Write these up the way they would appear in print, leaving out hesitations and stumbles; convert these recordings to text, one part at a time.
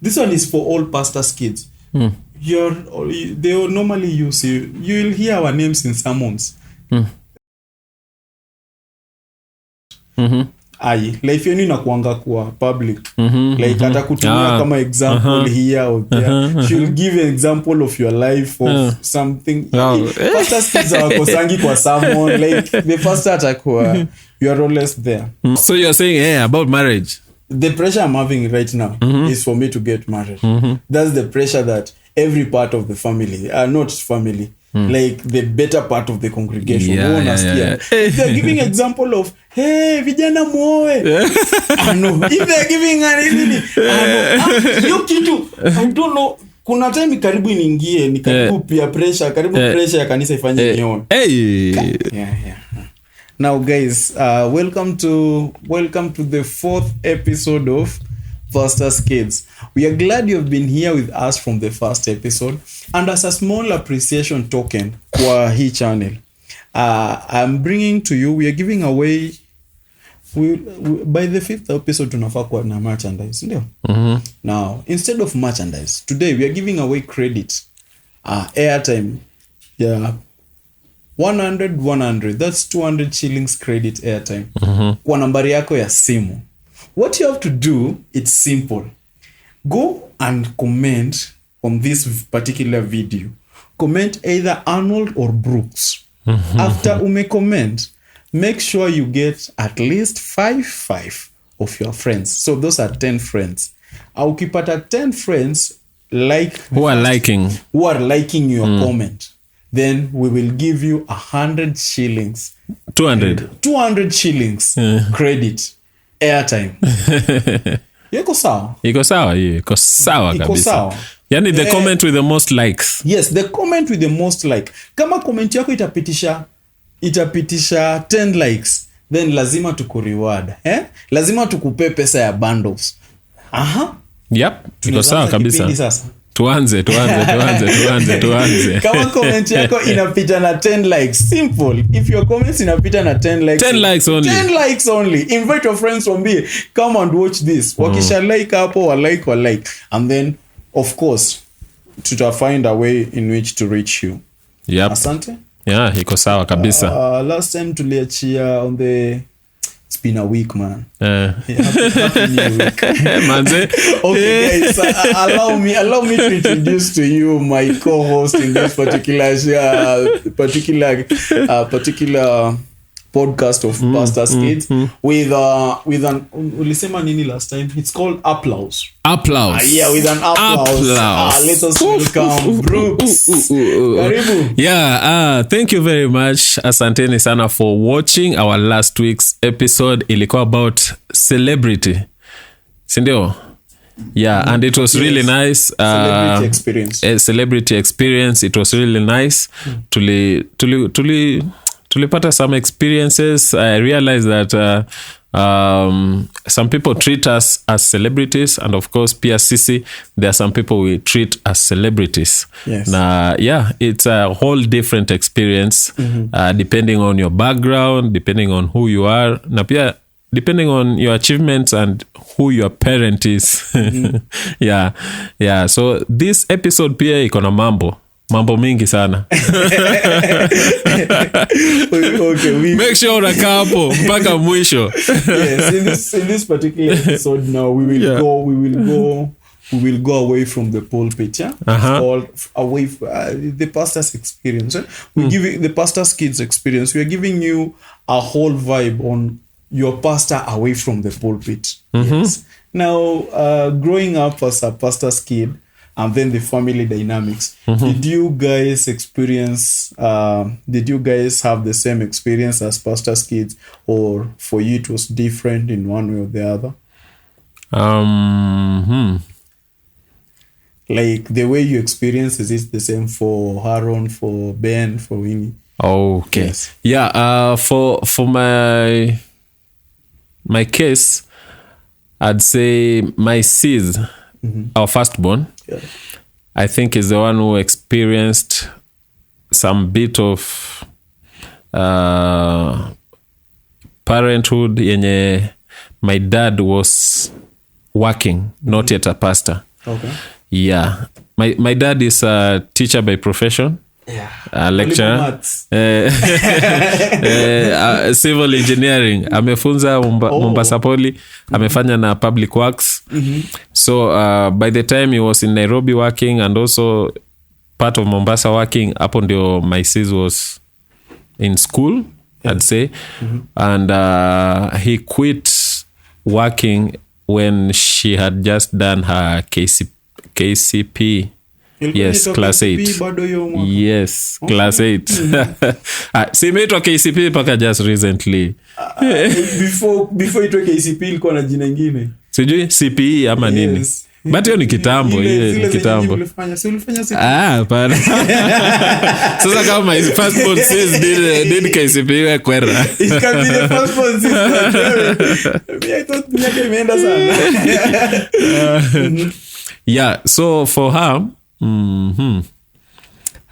This one is for all pastors' kids. They will normally use you. You will hear our names in sermons. Life yenu inakuanga kwa public. Like atakutumia kama example here or there. She'll give an example of your life of something. Pastors' kids hawakosangi kwa sermon. Like the pastor atakuwa, you are always there. So you're saying about marriage? The pressure I'm having right now is for me to get married. That's the pressure that every part of the family, not family, like the better part of the congregation. They're giving example of, hey, vijana muoe. No. If they're giving I don't know. Kuna time karibu niingie, ni karibu pia pressure, pressure ya kanisa ifanye nione. Now guys, welcome to the 4th episode of Pastors Kids. We are glad you have been here with us from the first episode, and as a small appreciation token kwa hii channel, I'm bringing to you, we are giving away, by the 5th episode tunafaa kuwa na merchandise, ndio? Now, instead of merchandise, today we are giving away credit, airtime, 100, that's 200 shillings credit airtime. Kwa nambari yako ya simu. What you have to do, it's simple. Go and comment on this particular video. Comment either Arnold or Brooks. After comment, make sure you get at least 5 of your friends. So those are 10 friends. Ukipata 10 friends who are liking your comment, then we will give you 100 shillings. 200 shillings credit airtime. Iko sawa? Iko sawa kabisa. Yani the comment with the most likes. Yes, the comment with the most like. Kama comment yako itapitisha 10 likes, then lazima tukureward. Lazima tukupe pesa ya bundles. Yep, iko sawa kabisa. Tuanze. Kama comment yako inapita na 10 likes, simple. If your comments inapita na 10 likes, 10 likes only. Invite your friends wambie, come and watch this. Wakisha like hapo, wa like. And then, of course, tuta find a way in which to reach you. Yep. Asante? Yeah, iko sawa kabisa. Last time tuliachia on the... It's been a week, man. Happy new week. Okay, guys, allow me to introduce to you my co-host in this particular podcast of Pastors Kids with an ulisema nini last time? It's called applause. With an applause. Let us welcome Brooks. Karibu. Thank you very much. Asanteni sana for watching our last week's episode. Ilikuwa about celebrity. Sindio? And it was really nice. Celebrity experience. It was really nice. Tulipata some experiences. I realized that some people treat us as celebrities, and of course pia sisi, there are some people we treat as celebrities. It's a whole different experience, depending on your background, depending on who you are, na pia depending on your achievements and who your parent is. So this episode pia iko na mambo mingi sana. Make sure unakaa hapo mpaka mwisho. Yes, in this particular episode now we will go away from the pulpit, or away the pastor's experience. We give you the pastor's kids experience. We are giving you a whole vibe on your pastor away from the pulpit. Yes. Now, growing up as a pastor's kid, and then the family dynamics. Did you guys have the same experience as pastors' kids, or for you it was different in one way or the other? Like the way you experience, is it the same for Haron, for Ben, for Winnie? Okay. Yes. For my case, I'd say my sis, our firstborn, I think is the one who experienced some bit of parenthood yenye my dad was working, not yet a pastor. Okay. Yeah. My dad is a teacher by profession. Yeah. A lecturer. Civil engineering. Amefunza Mombasa Poly. Amefanya na public works. So by the time he was in Nairobi working and also part of Mombasa working, hapo ndio my sis was in school, I'd say. And he quit working when she had just done her KCP. Yes, class 8. Yes, class 8. Simeitwa KCP paka just recently. Before itwa KCP ilikuwa na jina ingine. Sijui CPE ama nini. But hiyo ni kitambo, ni kitambo. Pana. Sasa kama my passport says did KCP kwera. It can be the passport says. I thought miaka imeenda sana. Yeah, so for her,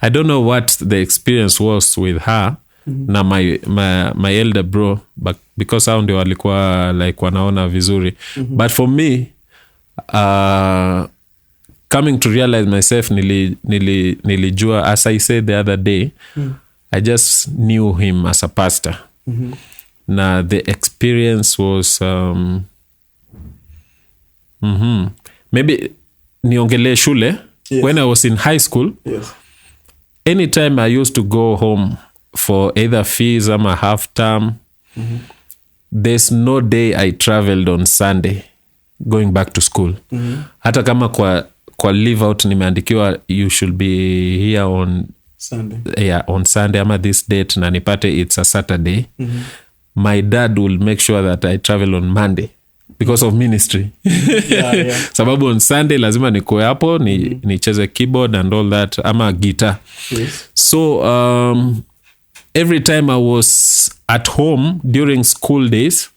I don't know what the experience was with her. Na my elder bro, but because hao ndio walikuwa like wanaona vizuri. But for me, coming to realize myself, nilijua, as I said the other day, I just knew him as a pastor. Na the experience was maybe niongele shule. Yes. When I was in high school, yes, anytime I used to go home for either fees or half term, there's no day I traveled on Sunday going back to school. Hata kama kwa leave out nimeandikiwa you should be here on Sunday. Yeah, on Sunday ama this date na nipate it's a Saturday. My dad will make sure that I travel on Monday because of ministry. Yeah. Sababu on Sunday lazima nikuwe hapo nicheze keyboard and all that ama guitar. Yes. So every time I was at home during school days,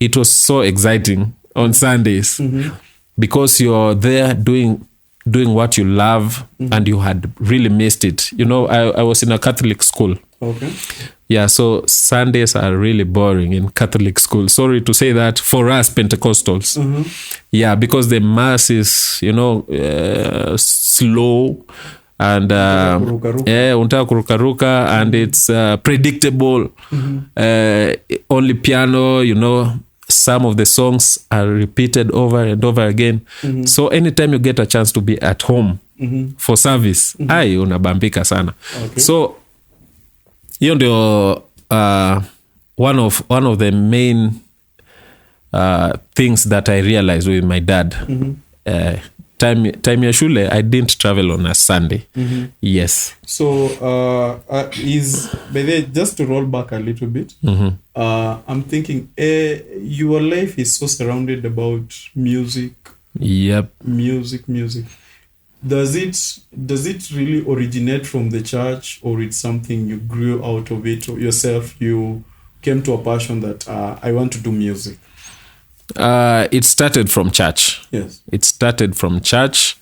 it was so exciting on Sundays because you're there doing what you love and you had really missed it. You know, I was in a Catholic school. Okay. Yeah, so Sundays are really boring in Catholic school. Sorry to say that for us Pentecostals. Yeah, because the mass is, you know, slow and unataka kurukaruka and it's predictable. Only piano, you know, some of the songs are repeated over and over again. So anytime you get a chance to be at home for service, unabambika sana. Okay. So hiyo ndio one of the main things that I realized with my dad. Time ya shule, I didn't travel on a Sunday. Yes. So by the way, just to roll back a little bit, I'm thinking your life is so surrounded about music. Yep. Music. Does it really originate from the church, or it's something you grew out of it yourself? You came to a passion that I want to do music. It started from church. Yes. It started from church.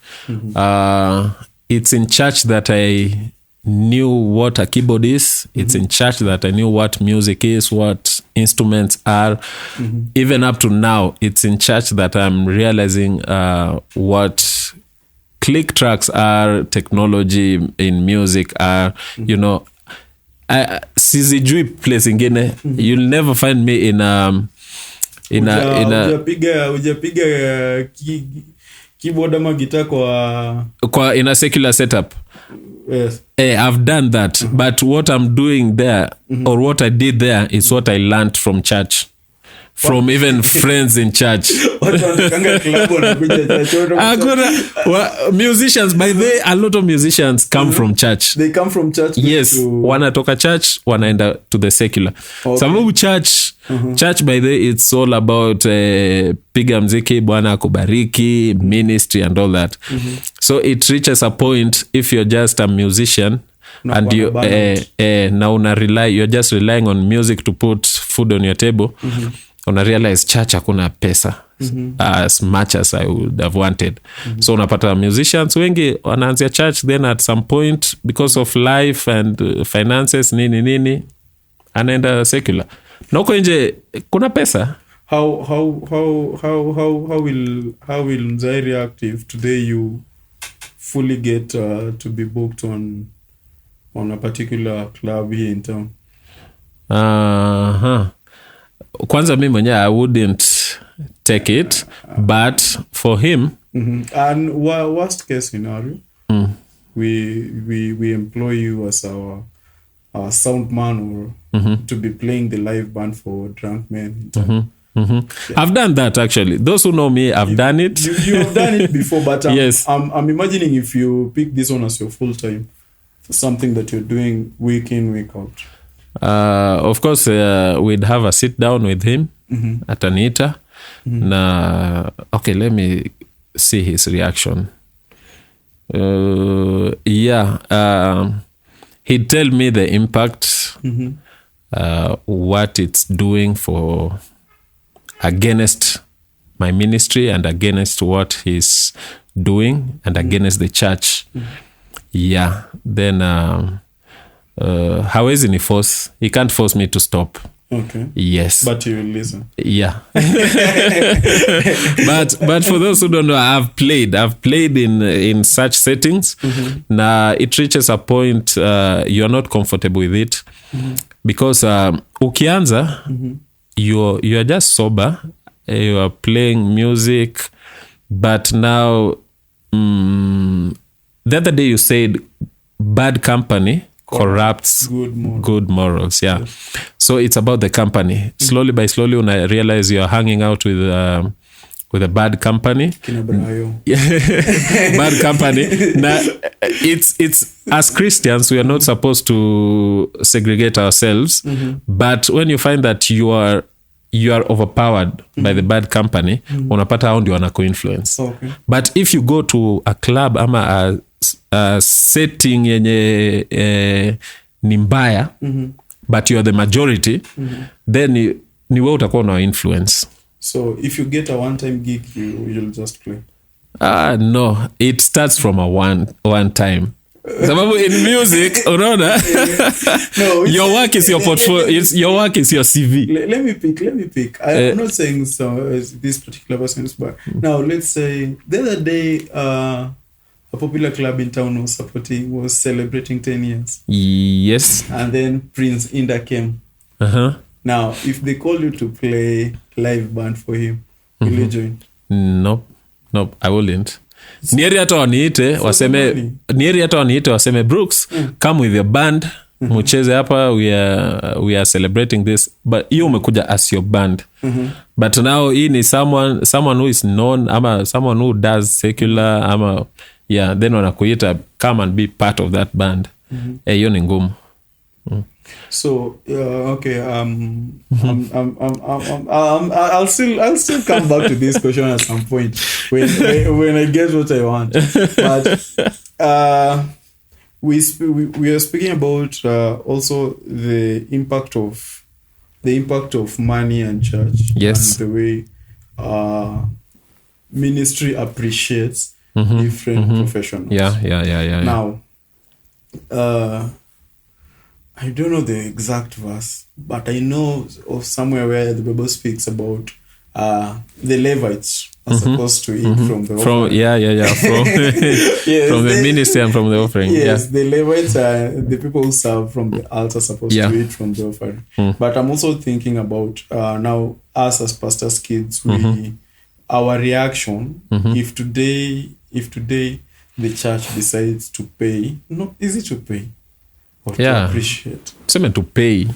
It's in church that I knew what a keyboard is. It's in church that I knew what music is, what instruments are. Even up to now, it's in church that I'm realizing what click tracks are, technology in music are, you know. Sizijui place ingine. You'll never find me in ujapiga keyboard ama guitar kwa in a secular setup. Yes. I've done that, but what I'm doing there or what I did there is what I learned from church, from even friends in church. Musicians, by the way, a lot of musicians come from church. They come from church. Yes, wanatoka church wanaenda to the secular. Sababu church by the way, it's all about piga mziki, Bwana akubariki, ministry and all that. So it reaches a point, if you're just a musician and you now you're just relying on music to put food on your table, una realize church hakuna pesa as much as I would have wanted. So unapata musicians wengi wanaanzia church, then at some point because of life and finances nini anaenda secular. Na huko nje kuna pesa. how will Nzai react if today you fully get to be booked on a particular club here in town? Kwanza mimi mwenyewe I wouldn't take it, but for him, and worst case scenario, we employ you as our sound man or to be playing the live band for drunk men in town. Yeah. I've done that actually. Those who know me, I've done it. You have done it before, but yes. I'm imagining if you pick this one as your full time, something that you're doing week in, week out. Of course, we'd have a sit down with him at Anita. Na okay, let me see his reaction. He'd tell me the impact, what it's doing for against my ministry and against what he's doing and against the church. Then hawezi ni force. He can't force me to stop. Okay. Yes. But you will listen. Yeah. but for those who don't know, I've played in such settings. Now it reaches a point you're not comfortable with it because ukianza you are just sober, you are playing music, but now the other day you said bad company corrupts good morals. Yeah. So it's about the company. Slowly by slowly, when I realize you're hanging out with a bad company, bad company. Now, it's as Christians, we are not supposed to segregate ourselves. But when you find that you are overpowered by the bad company, unapata hao ndio wanakuinfluence. Okay. But if you go to a club ama a setting yenye ni mbaya, but you are the majority, then ni wewe utakuwa na influence. So if you get a one-time gig, you'll just play? No, it starts from a one time. Sababu in music, unaona, your work is your portfolio. Your work is your CV. Let me pick. I'm not saying this particular person, but now let's say the other day, a popular club in town was celebrating 10 years. Yes. And then Prince Inda came. Now, if they call you to play live band for him, will you join? Nope, I wouldn't. Nieri hata waniite waseme Brooks, come with your band, mucheze hapa, we are celebrating this, but hiyo umekuja as your band. But now hii ni someone who is known ama someone who does secular ama then wanakuita come and be part of that band. Hiyo ni ngumu. So okay, I'll still come back to this question at some point when I get what I want. But we are speaking about also the impact of money and church. Yes. And the way ministry appreciates different professionals. Yeah. Now, I don't know the exact verse, but I know of somewhere where the Bible speaks about the Levites are supposed to eat from the offering. From the ministry and from the offering. Yes, the Levites are the people who serve from the altar supposed to eat from the offering. But I'm also thinking about now us as pastors' kids, our reaction if today the church decides to pay. No, is it to pay? To appreciate. Sema to pay.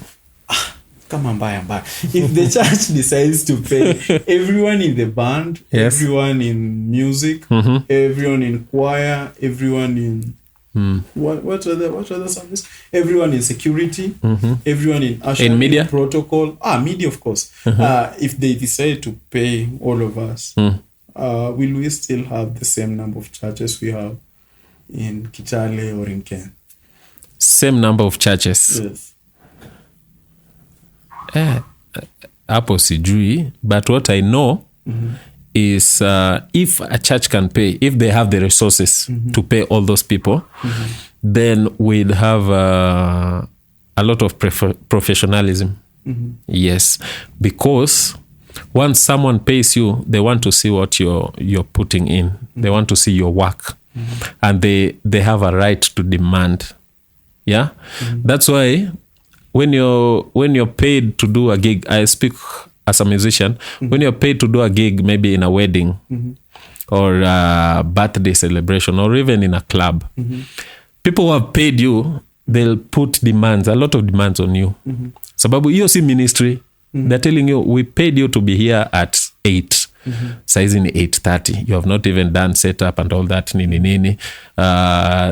Kama mbaya. If the church decides to pay everyone in the band, everyone in music, everyone in choir, everyone in what other service? Everyone in security, everyone in usher, in media, protocol. Media, of course. If they decide to pay all of us, will we still have the same number of churches we have in Kitale or in Kenya? Same number of churches. Yes. Hapo sijui, but what I know is if a church can pay, if they have the resources to pay all those people, then we'd have a lot of professionalism. Yes, because once someone pays you, they want to see what you're putting in. They want to see your work. And they have a right to demand. Yeah. That's why when you're paid to do a gig, I speak as a musician, when you're paid to do a gig, maybe in a wedding or a birthday celebration or even in a club, people who have paid you, they'll put demands, a lot of demands on you. Sababu hiyo si ministry. They're telling you, we paid you to be here at 8. Size in 8:30. You have not even done setup and all that. Nini.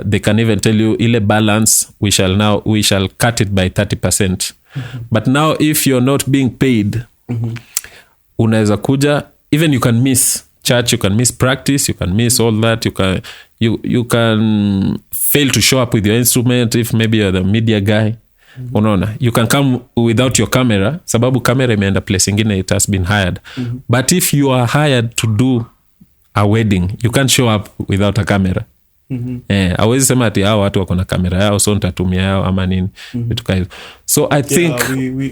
They can even tell you, ile balance, we shall cut it by 30%. But now, if you're not being paid, unaweza kuja, even you can miss church, you can miss practice, you can miss all that. You can fail to show up with your instrument if maybe you're the media guy. Unaona, you can come without your camera, sababu camera imeenda place ingine, it has been hired. But if you are hired to do a wedding, you can't show up without a camera. Hawezi sema ati hao watu wako na kamera yao, so nitatumia yao ama nini, vitu kama hivyo. So I think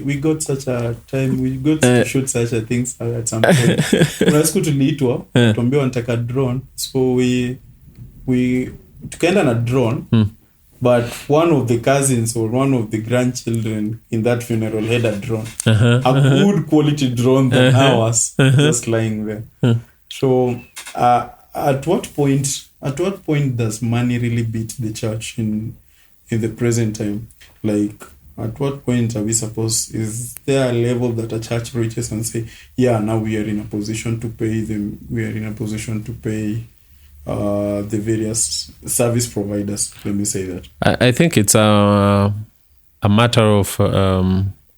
we got such a time, we got to shoot such a things at some point. Kuna siku tuliitwa, tuambiwa nataka drone, so we tukaenda na drone. But one of the cousins or one of the grandchildren in that funeral had a drone. A good quality drone than ours, just lying there. So at what point does money really beat the church in the present time? Like, at what point are we supposed, is there a level that a church reaches and say, yeah, now we are in a position to pay them, we are in a position to pay the various service providers, let me say that. I think it's a matter of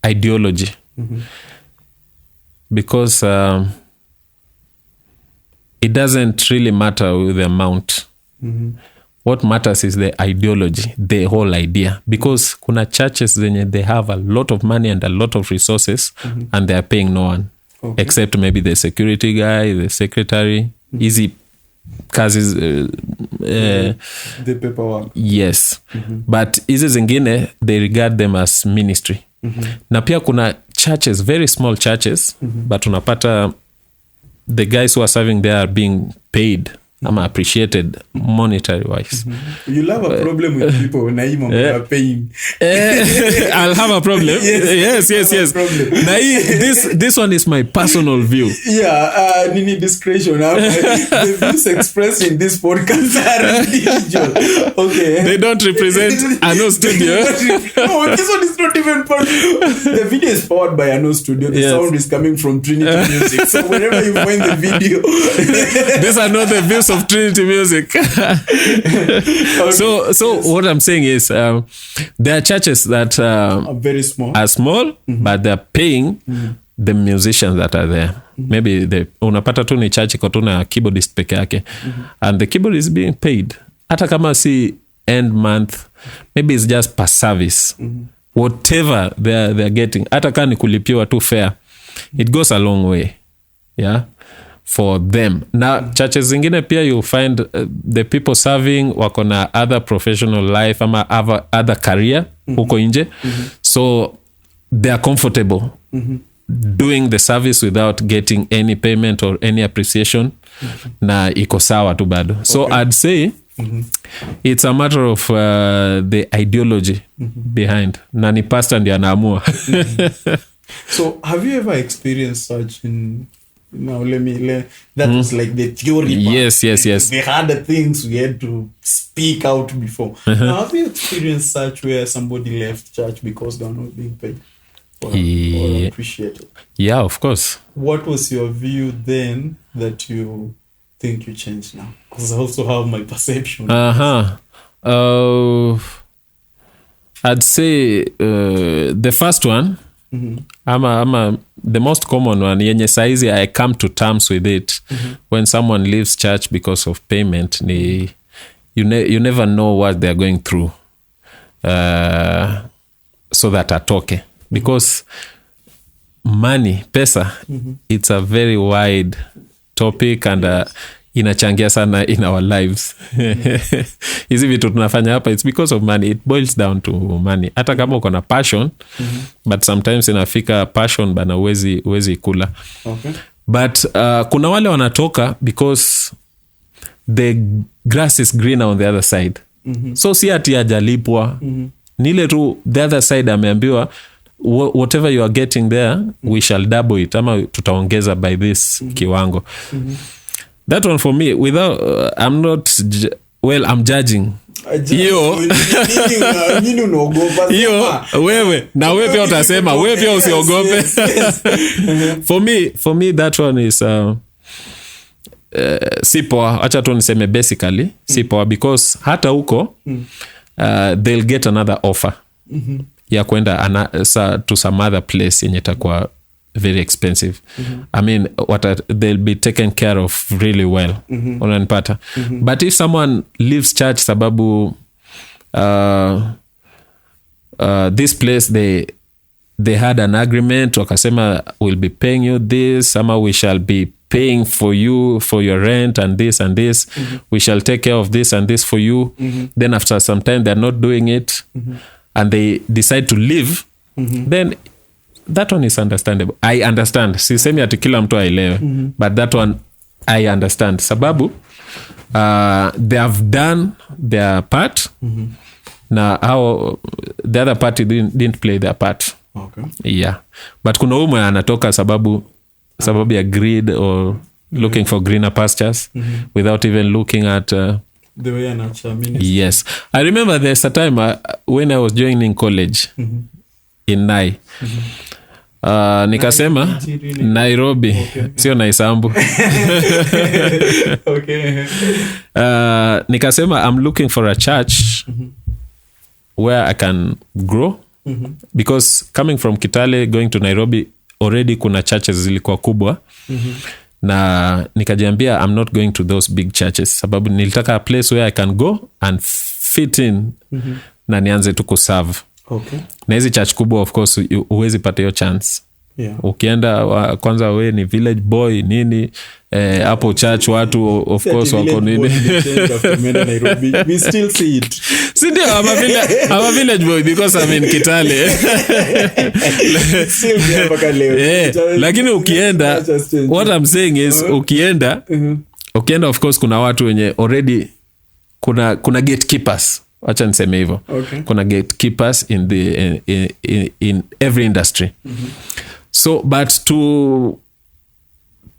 ideology. Because it doesn't really matter with the amount. What matters is the ideology, the whole idea. Because kuna churches they have a lot of money and a lot of resources, and they are paying no one. Okay. Except maybe the security guy, the secretary, easy kazi, the paperwork. Yes. But hizi zingine, they regard them as ministry. Na pia kuna churches, very small churches, but unapata the guys who are serving there are being paid. I'm appreciated monetary wise. You'll have a problem with people when are paying. I'll have a problem. Yes. This one is my personal view. Yeah, Nini discretion. The views expressed in this podcast are individual. Okay. They don't represent Ano Studio. No, this one is not even part. The video is powered by Ano Studio. The sound is coming from Trinity Music. So whenever you find the video, these are not the views of Trinity Music. So what I'm saying is there are churches that are very small, but they're paying the musicians that are there. Maybe unapata tu ni church iko tu na keyboardist peke yake, and the keyboard is being paid. Hata kama si end month, maybe it's just per service. Whatever they're getting, hata kama ni kulipiwa tu fare, it goes a long way. Yeah. For them. Now, churches zingine pia you find the people serving wako na other professional life ama other career huko nje. So they are comfortable doing the service without getting any payment or any appreciation. Na iko sawa tu bado. So I'd say it's a matter of the ideology behind. Na ni pastor ndiye anaamua. So have you ever experienced such in that was like the theory part. Yes. They had the things we had to speak out before. Now, have you experienced such where somebody left church because they're not being paid or appreciated? Yeah, of course. What was your view then that you think you changed now? Because I also have my perception. I'd say the first one, the most common one, yenye saizi I come to terms with it, when someone leaves church because of payment, you never know what they're going through, so that atoke. Because money, pesa, it's a very wide topic, and inachangia sana in our lives. Hizi vitu tunafanya hapa, it's because of money. It boils down to money. Hata kama uko na passion, but sometimes inafika passion bana uwezi kula. Okay. But kuna wale wanatoka because the grass is greener on the other side. So si ati ajalipwa. Nile tu the other side ameambiwa whatever you are getting there, we shall double it. Ama tutaongeza by this kiwango. That one for me, without I'm judging. Hiyo wewe na wewe pia utasema, wewe pia usiogope. For me that one is si poa. Acha tu niseme basically si poa, because hata huko they'll get another offer ya kwenda to some other place yenye itakuwa very expensive. I mean, they'll be taken care of really well. Unanipata? But if someone leaves church sababu this place they had an agreement, wakasema we'll be paying you this, ama we shall be paying for you for your rent and this and this, we shall take care of this and this for you, then after some time they're not doing it, and they decide to leave, then that one is understandable. I understand. Sisemi ati kila mtu aelewe, but that one I understand. Sababu they have done their part. Na how the other party didn't play their part. Okay. Yeah. But kuna umwe anatoka sababu ya greed or looking for greener pastures without even looking at the way an ministry. Yes. I remember there's a time when I was joining college in Nai. Nikasema Nairobi. Okay. Sio Naisambu. Okay. Nikasema I'm looking for a church where I can grow, because coming from Kitale going to Nairobi already kuna churches zilikuwa kubwa. Na nikajiambia I'm not going to those big churches sababu nilitaka a place where I can go and fit in na nianze tu kuserve. Okay. Na hizi church kubwa of course huwezi pata hiyo chance. Yeah. Ukienda kwanza we ni village boy nini hapo church watu of course wako nini. We still see it. Sindio, I'm a village boy because I'm in Kitale. Lakini ukienda, what I'm saying is ukienda of course kuna watu wenye already kuna gatekeepers. Wacha niseme hivyo. Okay. Kuna gatekeepers in every industry. So but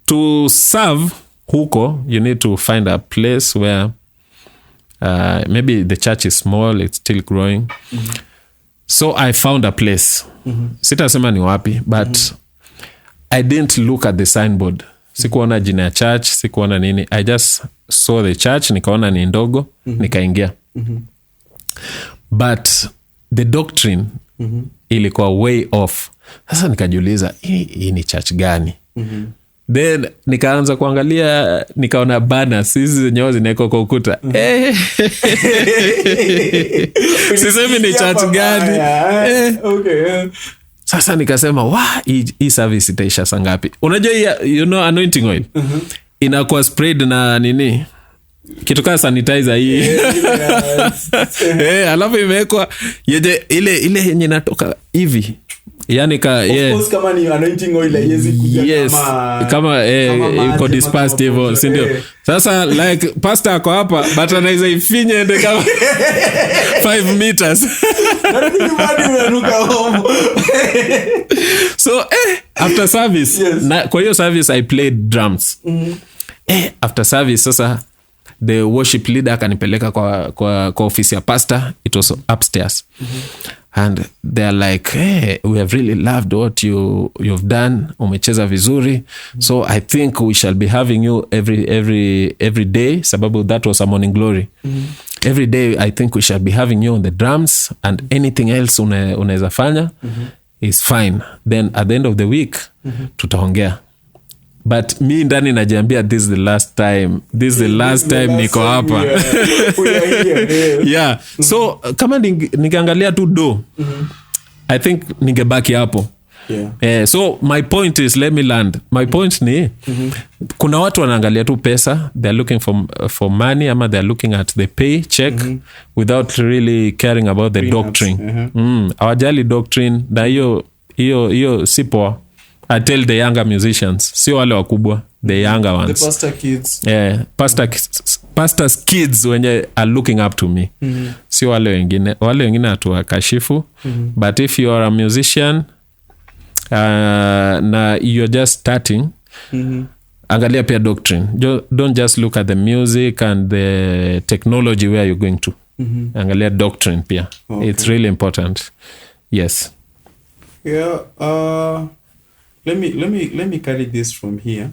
to serve huko, you need to find a place where maybe the church is small, it's still growing. So I found a place. Sitasema ni wapi, but I didn't look at the signboard. Sikuona jina ya church, sikuona nini. I just saw the church, nikaona ni ndogo, nikaingia. But the doctrine ilikuwa way off. Sasa nikajiuliza, hii ni church gani? Then nikaanza kuangalia, nikaona banners hizi zenyewe zinawekwa kwa ukuta. Sisemi ni church gani. Okay. Sasa nikasema, hii service itaisha saa ngapi? Unajua anointing oil inakuwa sprayed na nini? Kitu kama sanitizer hii. Alafu imewekwa ile yenye inatoka hivi. Yani of course kama ni anointing oil haiwezi kuja kama iko dispersed hivyo, si ndio? Sasa like pastor ako hapa but anaweza ifinye ende kama 5 meters. So after service, kwa hiyo service I played drums. After service sasa the worship leader akanipeleka kwa office ya pastor. It was upstairs. And they're like, hey, we have really loved what you've done. Umecheza vizuri. So I think we shall be having you every day. Sababu that was a morning glory. Every day I think we shall be having you on the drums, and anything else unaweza fanya is fine. Then at the end of the week tutaongea. But mi ndani najiambia this is the last time niko hapa. Yeah. So kama ningeangalia tu do, I think ningebaki hapo. Yeah. So my point is, let me land. My point ni kuna watu wanaangalia tu pesa, they're looking for money, ama they're looking at the pay check without really caring about the doctrine. Hawajali doctrine, na hiyo si poa. I tell the younger musicians, sio wale wakubwa, the younger ones, the pastor kids. Pastors kids wenye are looking up to me. Sio wale wengine hatuwakashifu. But if you are a musician na you're just starting, angalia pia doctrine. Don't just look at the music and the technology where you're going to. Angalia doctrine pia. Okay. It's really important. Yes. Yeah. Let me carry this from here.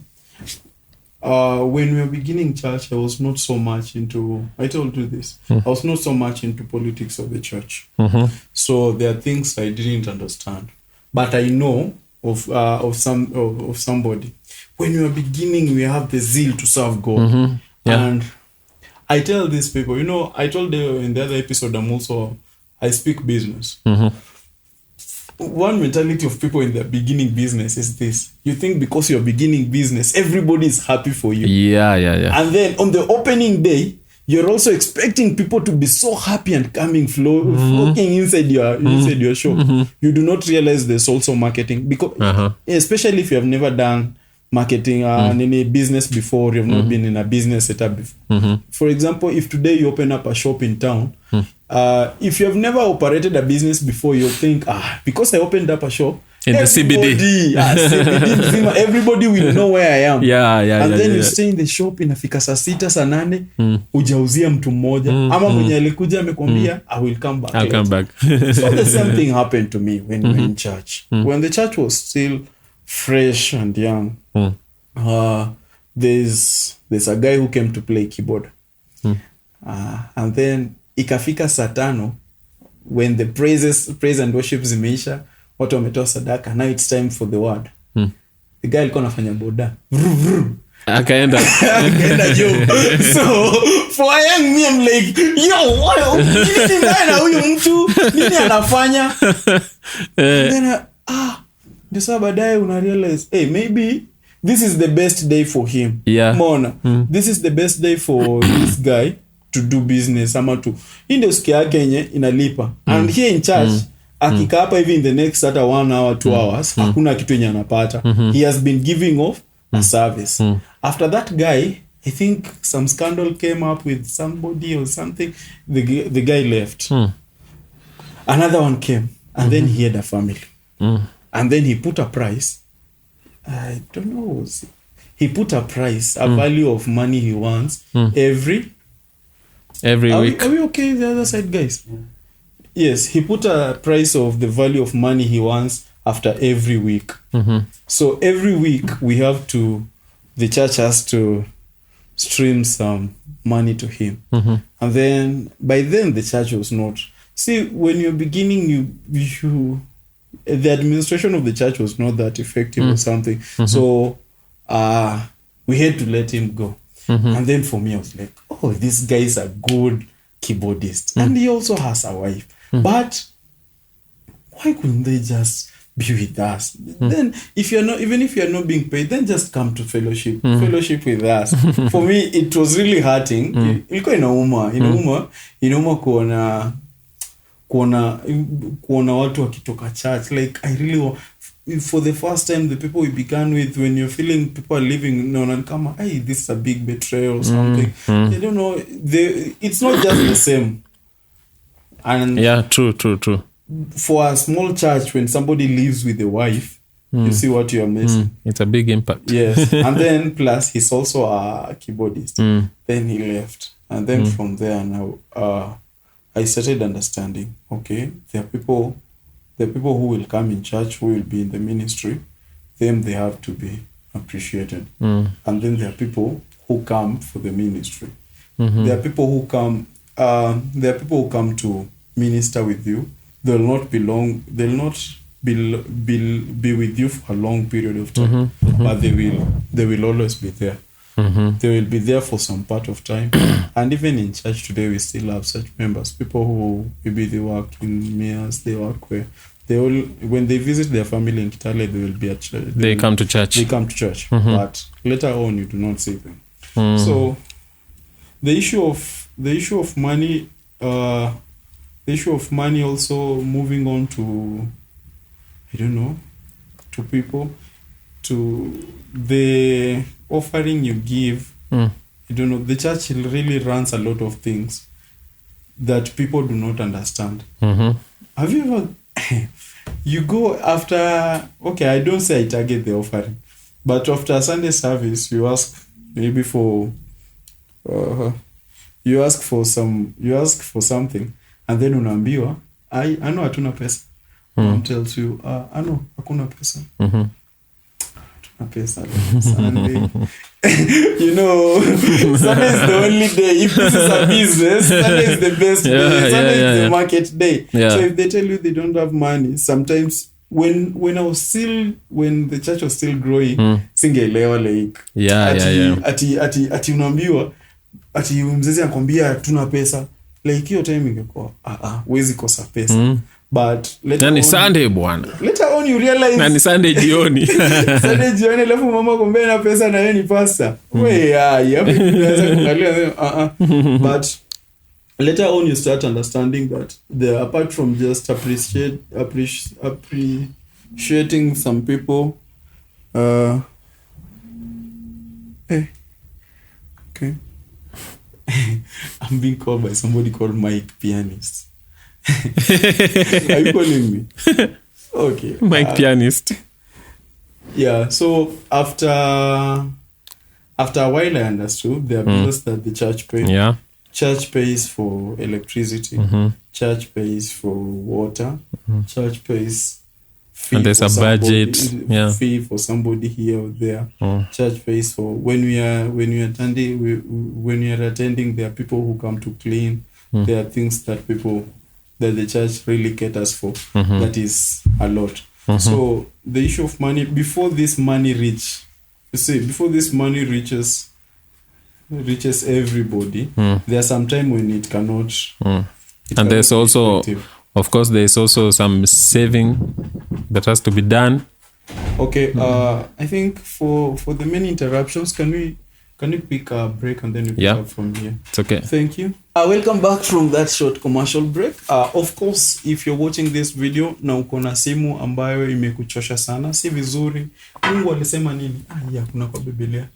When we were beginning church, I was not so much into, I told you this, I was not so much into politics of the church. So there are things I didn't understand. But I know of somebody. When we were beginning, we have the zeal to serve God. And I tell these people, I told you in the other episode, I speak business. One mentality of people in the beginning business is this. You think because you're beginning business, everybody is happy for you. Yeah. And then on the opening day, you're also expecting people to be so happy and coming, flocking inside your shop. You do not realize there's also marketing. Because especially if you have never done marketing in a business before, you've not been in a business setup before. For example, if today you open up a shop in town, if you have never operated a business before, you'll think, because I opened up a shop in the CBD, everybody will know where I am. And then you stay in the shop, inafika saa 6 saa 8, ujauzia mtu mmoja, ama mwenye alikuja amekwambia I will come back. I'll come back. So the same thing happened to me when we were in church. When the church was still fresh and young, there's a guy who came to play keyboard. And then ikafika saa 5, when the praise and worship zimeisha, watu wametoa sadaka, now it's time for the word. The guy alikuwa anafanya boda, akaenda job. So for a young me, I'm like, nini na huyu mtu nini anafanya? And then ndio sababu baadaye una realize, hey, maybe this is the best day for him. Mona, this is the best day for this guy to do business, ama to industry yake yenye inalipa. And here in church, akikaa hapa hivi in the next 1 hour 2 hours, hakuna kitu yenye anapata. He has been giving off a service. After that guy, I think some scandal came up with somebody or something. The guy left. Another one came, and then he had a family. And then he put a price. I don't know. He put a price, a value of money he wants every week. Are we okay the other side, guys? Yes, he put a price of the value of money he wants after every week. So every week the church has to stream some money to him. And then by then the church was not. See, when you're beginning, the administration of the church was not that effective or something. So we had to let him go. And then for me, I was like, oh, this guy is a good keyboardist. And he also has a wife. But why couldn't they just be with us? Then even if you're not being paid, then just come to fellowship with us. For me, it was really hurting. Ilikuwa inauma kuona watu wakitoka church. Like, I really for the first time, the people we began with, when you're feeling people are leaving, and come, hey, this is a big betrayal or something. They don't know. It's not just the same. And yeah, true. For a small church, when somebody lives with a wife, you see what you are missing. It's a big impact. Yes. And then plus he's also a keyboardist. Then he left. And then from there now, I started understanding, okay, there are people who will come in church, who will be in the ministry, them they have to be appreciated. And then there are people who come for the ministry. There are people who come to minister with you. They'll not be with you for a long period of time. But they will always be there. They will be there for some part of time. And even in church today, we still have such members. People who maybe they work in mirrors, they work where when they visit their family in Kitale, they will be at church. They come to church. They come to church, but later on you do not see them. So the issue of money, the issue of money also moving on to, I don't know, to people, to the offering you give. I don't know, the church really runs a lot of things that people do not understand. Have you ever you go after, okay, I don't say I target the offering, but after Sunday service you ask maybe for you ask for something, and then unaambiwa I know hatuna pesa. Mom tells you I know hakuna pesa. Pesa Sunday. You know, Sunday is the only day. If this is a business, Sunday is the best day. Sunday is the market day. So if they tell you they don't have money, sometimes when the church was still growing, singeelewa like ati unaambiwa ati mzee anakuambia hatuna pesa, like hiyo time ingekuwa huwezi kosa pesa. But later Sunday bwana. Later on you realize nani Sunday jioni. Sunday jioni alafu mama kombe na pesa na yeye ni pasta. Hapo tunaweza kuangalia but later on you start understanding that apart from just appreciating some people okay. I'm being called by somebody called Mike Pianist. Are you calling me? Okay. Mike Pianist. Yeah, so after a while I understood there are bills that the church pays. Yeah. Church pays for electricity. Church pays for water. Church pays fee, and there's a budget. Fee for somebody here or there. Church pays for when we are attending, there are people who come to clean. There are things that the church really caters for. That is a lot. So the issue of money, before this money reaches everybody, there's some time when it cannot. And there's also, of course, there's also some saving that has to be done. Okay, I think for the many interruptions, can we pick a break and then we pick up from here? It's okay. Thank you. Welcome back from that short commercial break. Of course, if you're watching this video na uko na simu ambayo imekuchosha sana, si vizuri. Mungu alisema nini? Kuna kwa Biblia.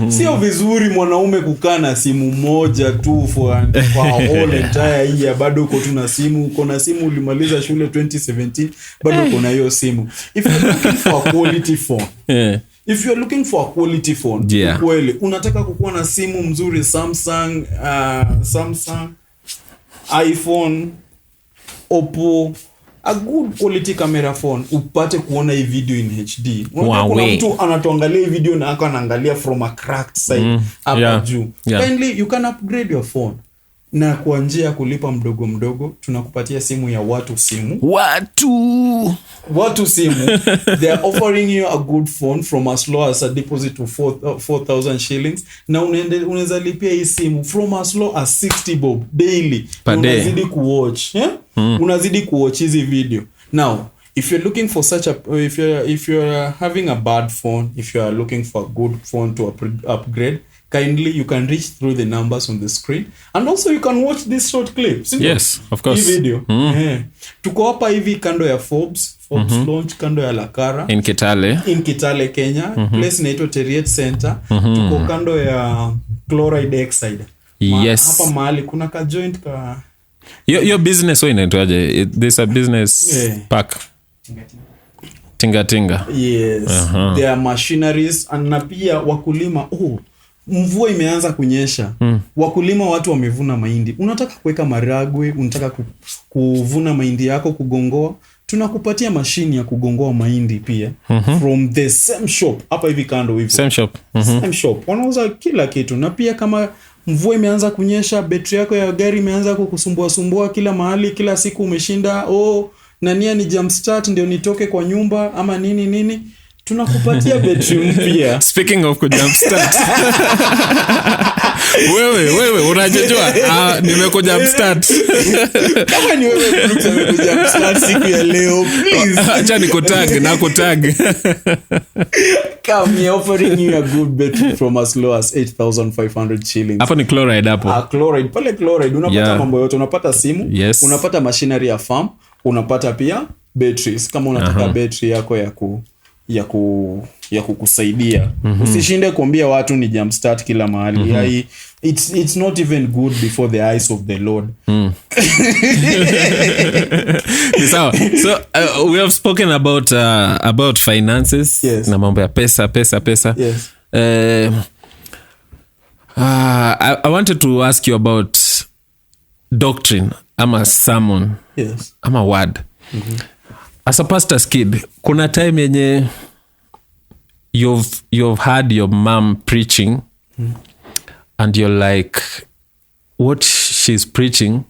Sio vizuri mwanaume kukaa na simu moja tu for whole entire year. Bado uko tu na simu, uko na simu ulimaliza shule 2017, bado uko na hiyo simu. If you're looking for a quality phone, if you're looking for a quality phone, kweli unataka kukuwa na simu mzuri, Samsung, iPhone, Oppo, a good quality camera phone, upate kuona hii video in HD. Kuna mtu anatuangalia hii video na anaangalia from a cracked side hapa juu. Kindly you can upgrade your phone. Na kwa njia ya kulipa mdogo mdogo, tunakupatia simu ya watu simu. Watu simu. They are offering you a good phone from as low as a deposit of 4,000 shillings. Na unaweza lipia hii simu from as low as 60 bob daily. Unazidi kuwatch. Unazidi kuwatch hizi video. Now, if you're looking for if you're having a bad phone, if you are looking for a good phone to upgrade, kindly you can reach through the numbers on the screen, and also you can watch this short clip. Yes, of course. Hii video. Tuko hapa hivi kando ya Forbes launch, kando ya Lakara in Kitale Kenya. Place inaitwa Teriet Center. Tuko kando ya Chloride Exide. Yes. Hapa mahali kuna ka joint ka your business inaitwaje? There's a business park. Tinga. Yes. There are machineries, na pia wakulima. Mvua imeanza kunyesha. Wakulima, watu wamevuna mahindi. Unataka kuweka maragwe, unataka kuvuna mahindi yako, kugongoa, tunakupatia mashini ya kugongoa mahindi pia. From the same shop hapa hivi kando hivi. Same shop. Same shop. Wanauza kila kitu. Na pia kama mvua imeanza kunyesha, betri yako ya gari imeanza kukusumbua kila mahali, kila siku umeshinda, nania ni jump start ndio nitoke kwa nyumba ama nini, tunakupatia betri mpya. Speaking of jump start. wewe unajua nimekuja upstart. Kama ni wewe Brooks amekuja upstart siku ya leo, please acha nikutag. Come, offering you a good bet from as low as 8,500 shillings. Hapo ni chloride hapo. Chloride, pale chloride unapata mambo yote, unapata simu, yes. Unapata machinery ya farm, unapata pia batteries kama unataka battery yako ya kukusaidia. Usishinde kuambia watu ni jumpstart kila mahali. It's not even good before the eyes of the Lord. So we have spoken about finances. Yes. Na mambo ya pesa. Yes. I wanted to ask you about doctrine ama sermon. Yes. Ama word. As a pastor's kid, kuna time yenye you've heard your mom preaching and you're like, what she's preaching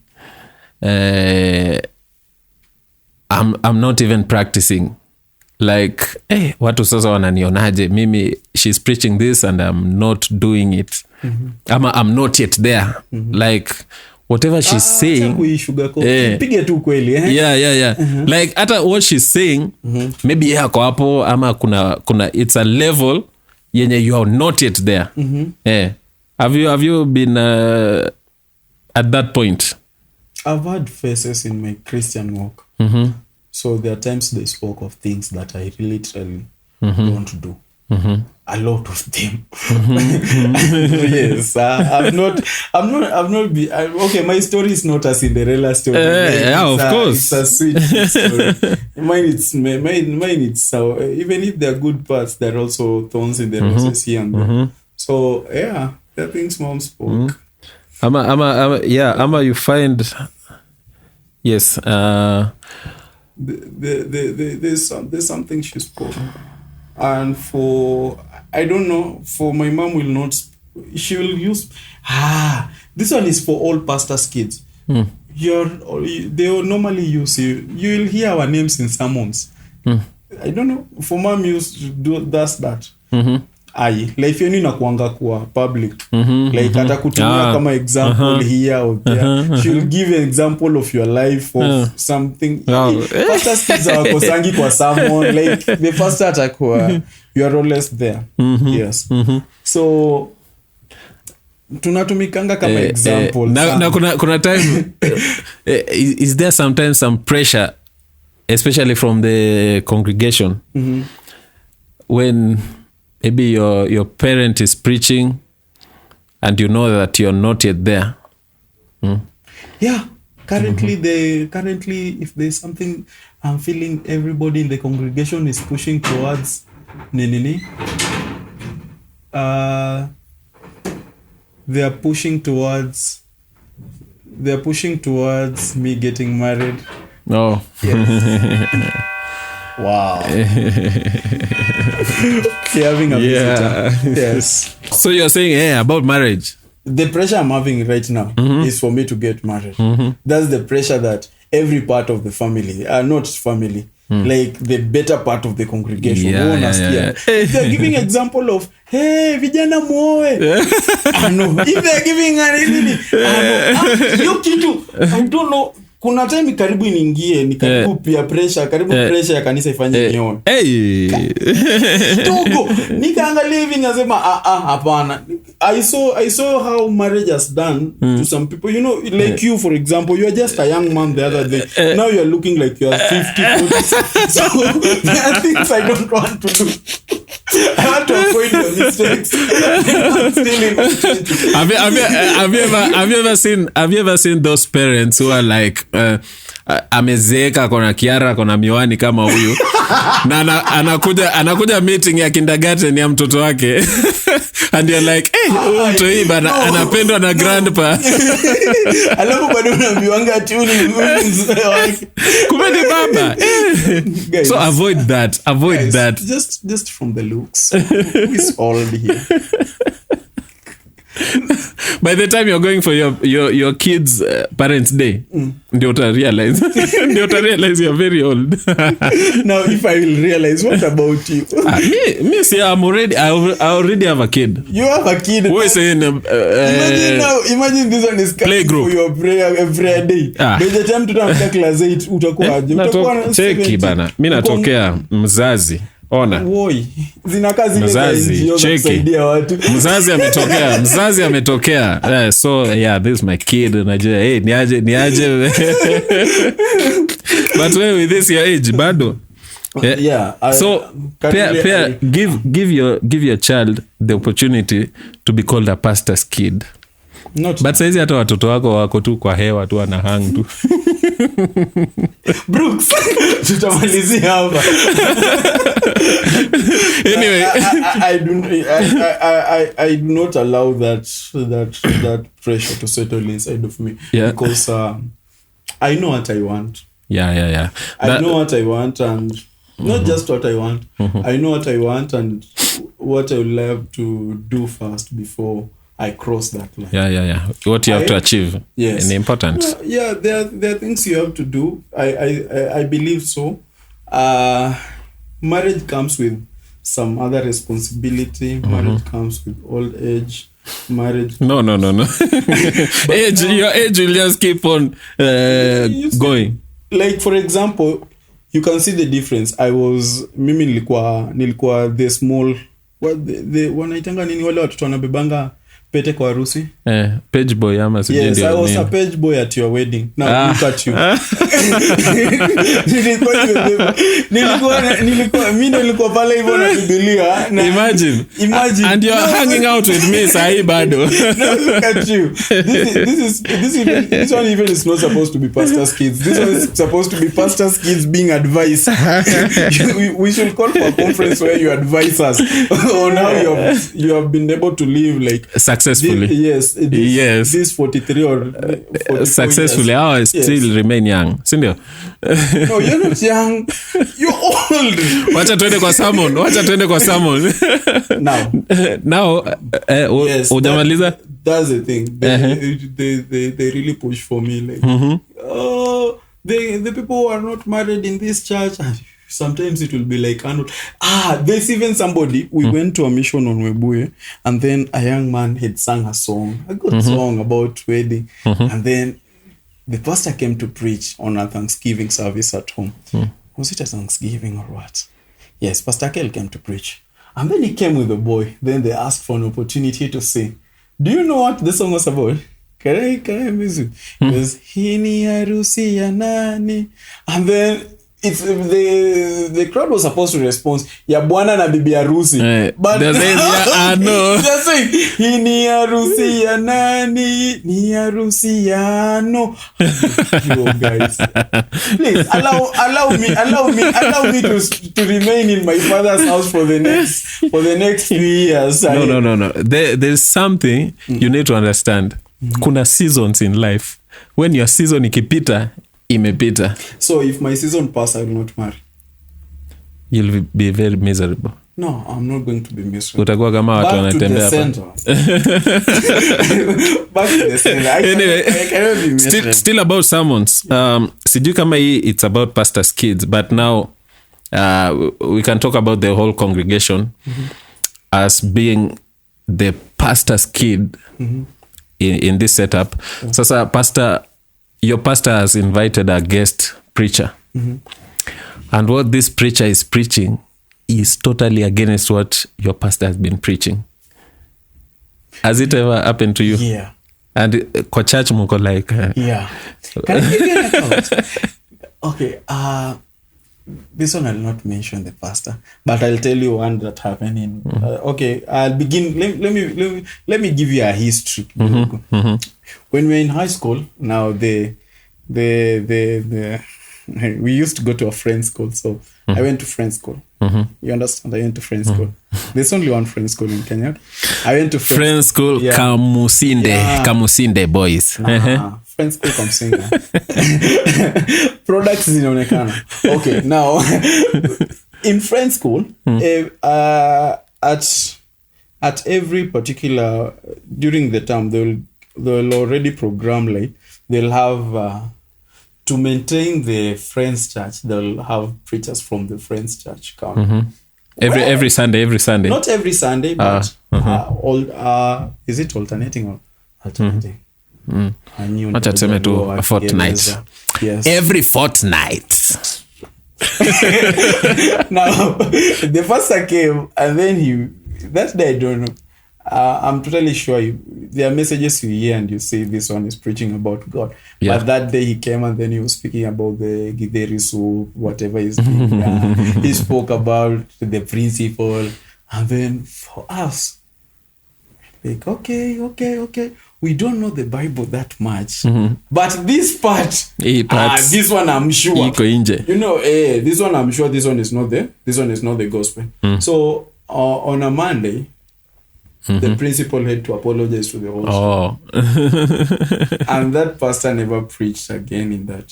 I'm not even practicing, like watu sasa wananionaje mimi, she's preaching this and I'm not doing it. Ama I'm not yet there. Like whatever she's saying, pige tu kweli yeah. Like hata what she's saying, maybe yako hapo ama kuna it's a level yenye you are not yet there. Have you been at that point? I've had phases in my Christian walk. So there are times they spoke of things that I literally don't do. A lot of them. Yes, I've not been, okay, my story is not a Cinderella story. Of course. It's a sweet story. Mine it's even if there are good parts, there are also thorns in the roses here and there. So yeah, the things mom spoke. Ama you find, yes, there's something she spoke, and for I don't know, for my mom will not, she will use this one is for all pastors' kids. They will normally use you will hear our names in sermons. I don't know, for mom does that. Life yenu inakuanga kwa public. Like atakutumia kama example here or there. She will give an example of your life of something. Pastor kids hawakosangi kwa sermon. Like the pastor atakuwa, you are always there. Yes. So tunatumikanga kama example. Na kuna time is there sometimes some pressure, especially from the congregation, when maybe your parent is preaching and you know that you're not yet there? Yeah, currently if there's something I'm feeling everybody in the congregation is pushing towards they are pushing towards me getting married. Oh. Yes. Wow. Having a visitor. Yes. So you're saying about marriage? The pressure I'm having right now is for me to get married. That's the pressure that every part of the family, not family, like the better part of the congregation. They're giving example of, hey, vijana muoe. No. If they're giving I don't know. Kuna time karibu niingie, ni karibu pia pressure, pressure ya kanisa ifanye nione. Togo, nikaangalia hivi nasema hapana. I saw how marriage has done to some people. You know, like you for example, you are just a young man the other day. Now you are looking like you are 50, 40. So there are things I don't want to do. I want to avoid your mistakes. Have you ever seen those parents who are like amezeeka, kona kiara, kona miwani kama huyu na anakuja meeting ya kindergarten ya mtoto wake and you're like, mtu hii bana anapendwa na grandpa. Alafu bado unaambiwanga tu ni mzee wake. Kumbe ni baba. Guys, so avoid that. Just from the looks. Who is old here? By the time you're going for your kids parents day, ndio uta realize you're very old. Now if I will realize, what about you? Me say I already have a kid. You have a kid. Who is saying imagine this one is coming for your prayer every day. By the time tutamka class 8 utakuwa aje? Utakuwa cheki bana. Mimi natokea mzazi. Ona. Woi. Zinakaa zile mzazi kusaidia watu. Mzazi ametokea. So yeah, this is my kid. Najua hey, niaje. But with this your age bado. Yeah. Give your child the opportunity to be called a pastor's kid. But saizi hata watoto wako tu kwa hewa tu wana hang tu. Brooks, tutamalizia hapa. Anyway, I do not allow that pressure to settle inside of me, because I know what I want. Yeah. I know what I want, and not just what I want. I know what I want and what I would love to do first before I cross that line. Yeah. What you have to achieve. Yes. And important. Yeah, there are things you have to do. I believe so. Marriage comes with some other responsibility. Marriage comes with old age. Marriage. No. Age, your age will just keep on going. Like for example, you can see the difference. Mimi nilikuwa the small, the wanaitanga nini wale watoto wanabebanga pete kwa harusi. Page boy ama sije ndio. Yes, I was a page boy at your wedding. Now look at you. nilikuwa pale hivyo na Biblia. Imagine. And you're hanging out with me sahi bado. Now look at you. This one even is not supposed to be pastor's kids. This one is supposed to be pastor's kids being advised. We should call for a conference where you advise us on how you have been able to live like successfully. Yes. This 43 or 44 successfully. I still remain young. Sindio? No, you're not young. You're old. Wacha tuende kwa sermon. Now, yes, ujamaliza? That's the thing. They really push for me like, the people who are not married in this church. Sometimes it will be like, there's even somebody, we went to a mission on Webuye, and then a young man had sung a good song about wedding. And then the pastor came to preach on a Thanksgiving service at home. Was it a Thanksgiving or what? Yes, Pastor Kel came to preach. And then he came with a boy. Then they asked for an opportunity to sing. Do you know what the song was about? Can I music? It was, Hini harusi ya nani? And then the crowd was supposed to respond, ya bwana na bibi harusi. But they're saying, hii ni harusi ya nani? Ni harusi ya no. You guys, please allow me to remain in my father's house for the next few years. No. There's something you need to understand. Kuna seasons in life. When your season ikipita, imepita. So if my season pass, I will not marry. You'll be very miserable. No, I'm not going to be miserable. Utakuwa kama watu wanatembea hapa. Back to the center. Anyway, I cannot be miserable. Still about sermons. Sijui kama hii it's about pastors' kids, but now we can talk about the whole congregation as being the pastor's kid in this setup. Sasa your pastor has invited a guest preacher. And what this preacher is preaching is totally against what your pastor has been preaching. Has it ever happened to you? Yeah. And kwa church mko like... yeah. Can I give you an account? Okay. This one I'll not mention the pastor, but I'll tell you one that happened in... okay, I'll begin... Let me give you a history. When we were in high school, now we used to go to a friend's school, so I went to friend's school. You understand? I went to friend's school. There's only one friend's school in Kenya. I went to friend's school. Yeah. Kamusinde boys. Friend's school Kamusinde. Products zinaonekana. Okay, now in friend's school, at at every particular during the term they'll already program, like they'll have to maintain the Friends Church, they'll have preachers from the Friends Church come. Every Sunday. Not every Sunday, but is it alternating or alternating? Acha tuseme tu a fortnight. Yes. Every fortnight. Now, the pastor came, and then that day I don't know. I'm totally sure there are messages you hear and you say this one is preaching about God. Yeah. But that day he came and then he was speaking about the githeri soup, whatever he's doing. He spoke about the principle. And then for us, like, okay. We don't know the Bible that much. But this part, this one I'm sure. You know, this one I'm sure this one is not the gospel. So on a Monday, the principal had to apologize to the whole and that pastor never preached again in the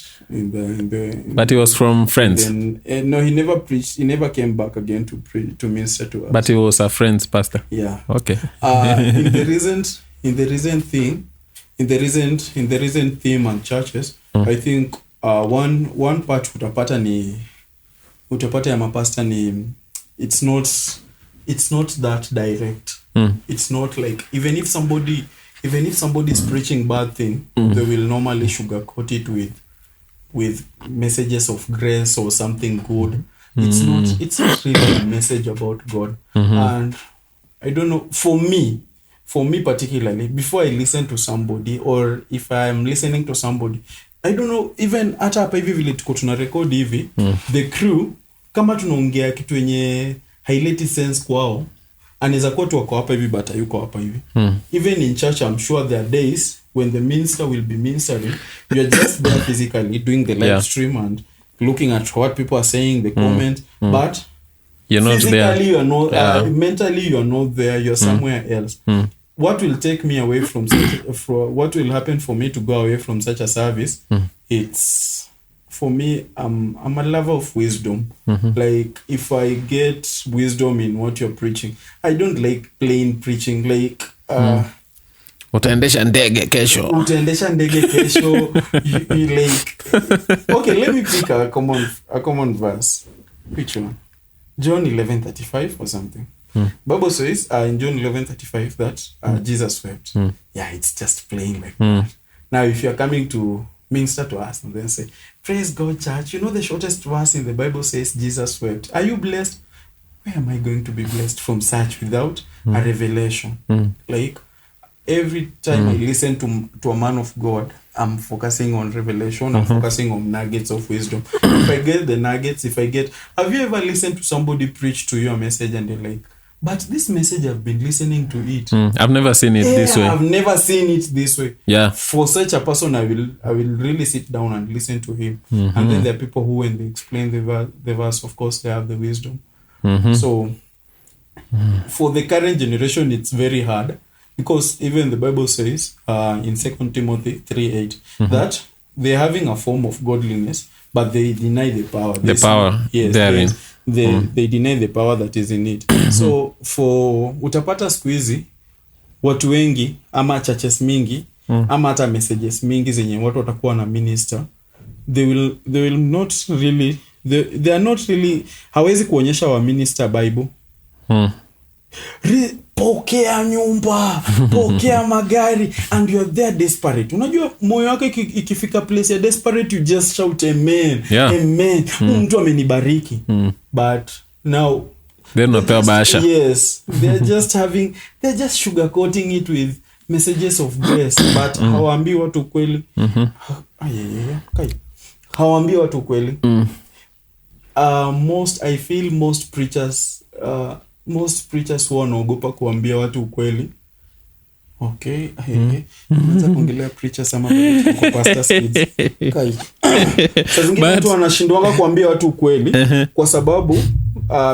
but he was from Friends. No, he never preached. He never came back again to minister to us. But he was a Friends pastor. Yeah. Okay. In the recent theme and churches, I think one part utapata ya mapasta ni it's not that direct. It's not like even if somebody is preaching bad thing, they will normally sugarcoat it with messages of grace or something good. It's not really a message about God. And I don't know, for me particularly, before I listen to somebody or if I am listening to somebody, I don't know, even hata hapa hivi vile tuko tuna record hivi, the crew kama tunaongea kitu yenye haileti sense kwao, anaweza kuwa tu wako hapa hivi but hayuko hapa hivi. Even in church, I'm sure there are days when the minister will be ministering, you're just there physically doing the live stream and looking at what people are saying, the comment, but you're not physically there. You're not, mentally you're not there, you're somewhere else. What will take me away from what will happen for me to go away from such a service? It's, for me, I'm a lover of wisdom. Like, if I get wisdom in what you're preaching, I don't like plain preaching. Like, utaendesha ndege kesho. You like, okay, let me pick a common verse. Which one? John 11:35 or something. Bible says in John 11:35 that Jesus wept. Yeah, it's just plain like that. Now, if you're coming to minister to us and then say, praise God, church, you know the shortest verse in the Bible says Jesus wept. Are you blessed? Where am I going to be blessed from such without a revelation? Like, every time I listen to a man of God, I'm focusing on revelation, I'm focusing on nuggets of wisdom. If I get the nuggets, have you ever listened to somebody preach to you a message and you're like, but this message I've been listening to it. I've never seen it this way. I've never seen it this way. Yeah. For such a person, I will really sit down and listen to him. And then there are people who, when they explain the verse, of course, they have the wisdom. So, for the current generation, it's very hard. Because even the Bible says in 2 Timothy 3:8 that they're having a form of godliness, but they deny the power. Therein. They deny the power that is in it. So for utapata siku hizi watu wengi ama churches mingi ama hata messages mingi zenye watu watakuwa na minister, they will not really, they are not really, hawezi kuonyesha wa minister Bible. Pokea nyumba, pokea magari, and you're there desperate. Unajua moyo wako ikifika place ya desperate, you just shout amen. Amen. Mtu amenibariki. But now they're not basha. Yes, they're just sugarcoating it with messages of grace, but hawaambii watu kweli. Hawaambii watu kweli. I feel most preachers wanaogopa kuambia watu ukweli. Okay. Unaweza kuongelea preachers ama kwa pastors kids. Sasa zingine watu wanashindwa kuambia watu ukweli kwa sababu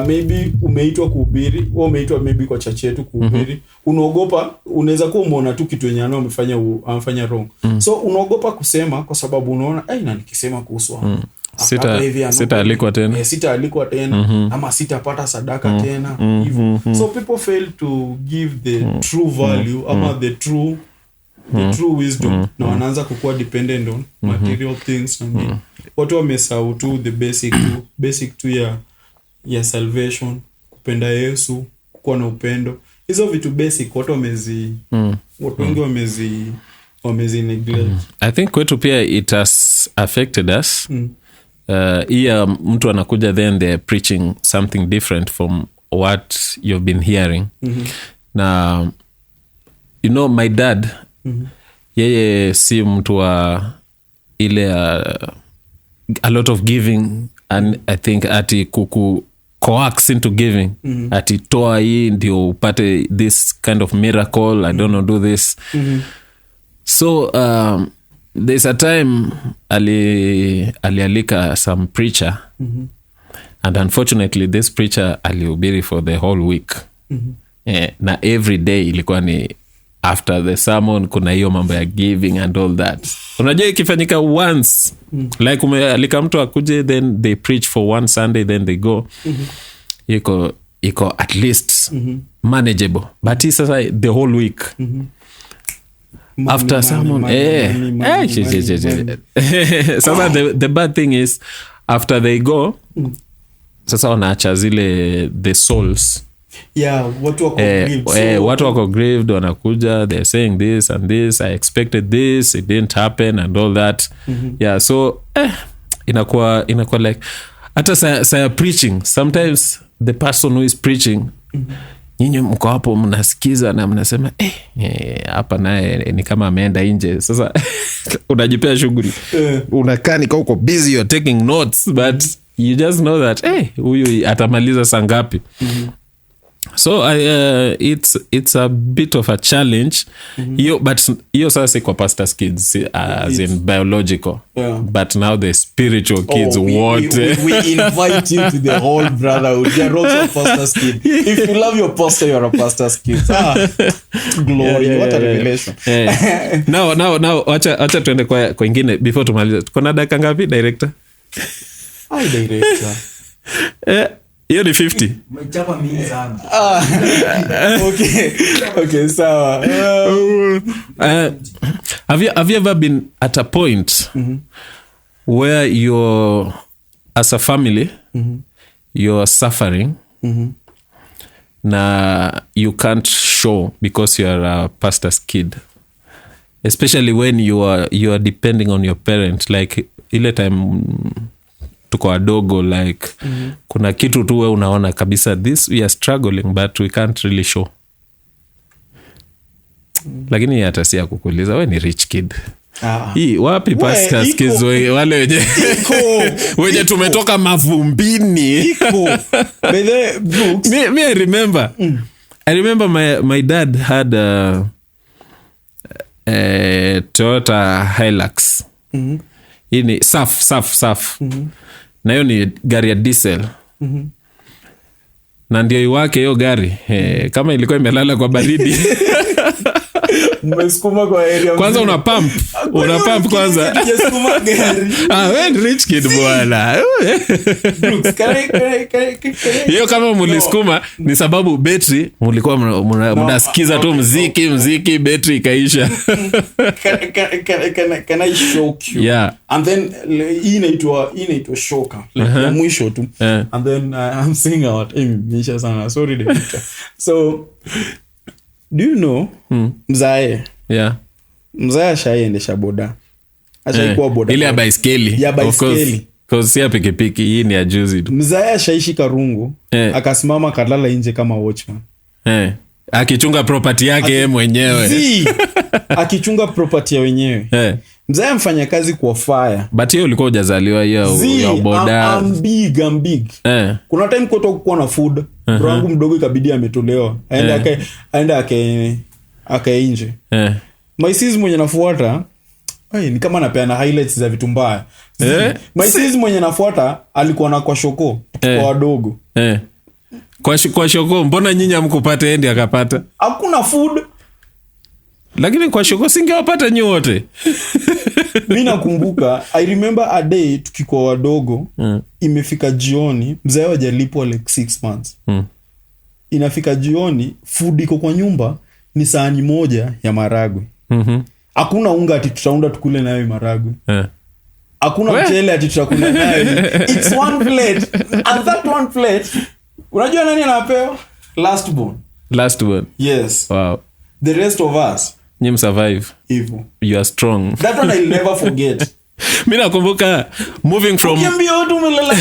maybe umeitwa kuhubiri, au umeitwa maybe kwa church yetu kuhubiri. Unaogopa, unaweza kuwa umeona tu kitu yenye amefanya wrong. So unaogopa kusema kwa sababu unaona na nikisema kuhusu sitaalikwa tena. Sitaalikwa tena ama sitapata sadaka tena hivyo. So people fail to give the true value ama the true wisdom, na wanaanza kukuwa dependent on material things, and watu wamesahau tu the basic tu ya salvation, kupenda Yesu, kuwa na upendo. Hizo vitu basic watu wengi wamezi neglect. I think kwetu pia it has affected us. Mtu anakuja then they're preaching something different from what you've been hearing. Na you know my dad, yeye si mtu wa ile a lot of giving, and I think ati coax into giving, ati toa hii ndio upate this kind of miracle, I don't know, do this. So there's a time alialika some preacher, and unfortunately this preacher alihubiri for the whole week. Na every day ilikuwa ni after the sermon kuna hiyo mambo ya giving and all that. Unajua ikifanyika once, like umealika mtu akuje, then they preach for one Sunday, then they go. Iko at least manageable, but it's sasa the whole week. After someone sasa the bad thing is after they go, sasa wanaacha zile the souls. Watu wako grieved, wanakuja, they're saying this and this, I expected this, it didn't happen and all that. So inakuwa like hata saya preaching, sometimes the person who is preaching, nyinyi mko hapo mnasikiza na mnasema hapa naye ni kama ameenda nje. Sasa unajipea shughuli, unakaa ni uko busy, you're taking notes, but you just know that huyu atamaliza saa ngapi. So it's a bit of a challenge. But hiyo sasa kwa pastors kids as in biological. But now the spiritual kids we invite you to the whole brotherhood. You're also a pastor's kid. If you love your pastor, you're a pastor's kid. Glory, what a revelation. Now acha tuende kwa ingine before tumalize. Kuna dakika ngapi director? Director. Hiyo ni 50. Mchapa mingi sana. Okay, sawa. Have you ever been at a point where you're, as a family, you're suffering, na you can't show because you're a pastor's kid, especially when you are depending on your parent, like ile time tuko wadogo, like kuna kitu tu wewe unaona kabisa this we are struggling but we can't really show. Lakini hata si kukuuliza wewe ni rich kid. Hii wapi pastors kids wale wenye tumetoka mavumbini. Me I remember my dad had a Toyota Hilux. Hii ni SAF. Na hiyo ni gari ya diesel. Na ndio iwake hiyo gari. Kama ilikuwa imelala kwa baridi. Mmesukuma kwa area. Kwanza una pump kwanza. Unasukuma gari. Wewe ni rich kid bwana. Hiyo kama mlisukuma ni sababu battery mlikuwa mnasikiza tu muziki battery ikaisha. Can I shock you? Yeah. And then hii inaitwa shocker. Like ya mwisho tu. And then I'm saying out misha sana. Sorry the So do you know Mzae? Yeah. Mzae ashaendesha boda. Ashaikuwa boda. Ile ya baiskeli. Of course. Cause si ya pikipiki, hii ni ya juzi tu. Mzae ashaishi Karungu, akasimama kalala nje kama watchman. Akichunga property yake mwenyewe. Akichunga property ya wenyewe. Mzae mfanya kazi kwa fire. But hiyo ulikuwa hujazaliwa hiyo ya boda. I'm big. Kuna time kutokuwa na food. Brangu mdogo ikabidi ametolewa. Aenda akainje. My sis mwenye nafuata, ni kama napeana highlights za vitu mbaya. My sis mwenye nafuata alikuwa na kwa shoko, kwa wadogo. Kwa shoko, mbona nyinyi hamkupata endi akapata? Hakuna food. Lakini kwa shoko singewapata nyote. Mimi nakumbuka, I remember a day tukikuwa wadogo, imefika jioni, mzee hajalipwa like 6 months. Inafika jioni, food iko kwa nyumba ni sahani moja ya maragwe. Hakuna unga ati tutaunda tukule nayo maragwe. Hakuna mchele ati tutakula nayo. It's one plate. And that one plate, unajua nani anapewa? Last born. Yes. Wow. The rest of us, you survive. Evil. You are strong. That one I'll never forget. Mimi nakumbuka moving from Kiambia watu umelala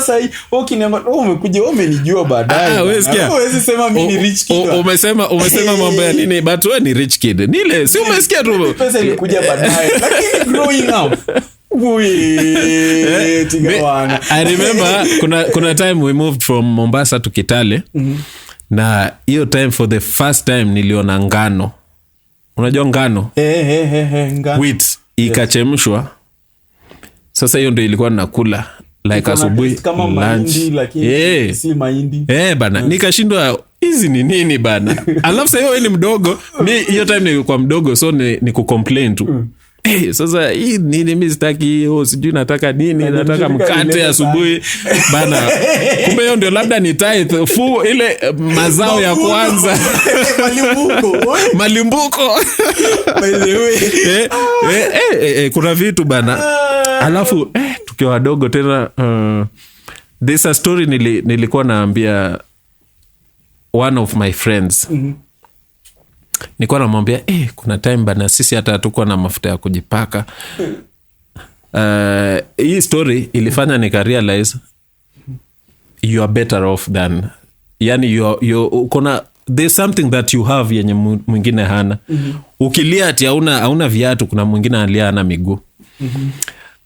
sahi. Ukiniambia umekuja umenijua baadaye. Huwezi sema mimi ni rich kid. Umesema mambo ya nini? But wewe ni rich kid. Nile si umesikia tu pesa ilikuja baadaye. Lakini growing up I remember kuna time we moved from Mombasa to Kitale. Na hiyo time for the first time niliona ngano. Unajua ngano? Ngano. Wheat ikachemshwa. Sasa hiyo ndio ilikuwa nakula like asubuhi kama mahindi lakini si mahindi. Bana nikashindwa hizi ni nini bana. Alafu sasa hiyo ni mdogo. Mimi hiyo time nilikuwa mdogo so ni kucomplain tu. Sasa hii nini mimi sitaki sijui nataka nini, nataka mkate asubuhi bana. Kumbe hiyo ndio labda ni tithe ile mazao ya kwanza. Malimbuko. By the way. Kuna vitu bana. Alafu tukiwa wadogo tena this a story nilikuwa naambia one of my friends. Nilikuwa namwambia kuna time bana sisi hata hatukuwa na mafuta ya kujipaka. Hii story ilifanya nika realize you are better off than, yani you there's something that you have yenye mwingine hana. Ukilia ati hauna viatu, kuna mwingine alia hana miguu.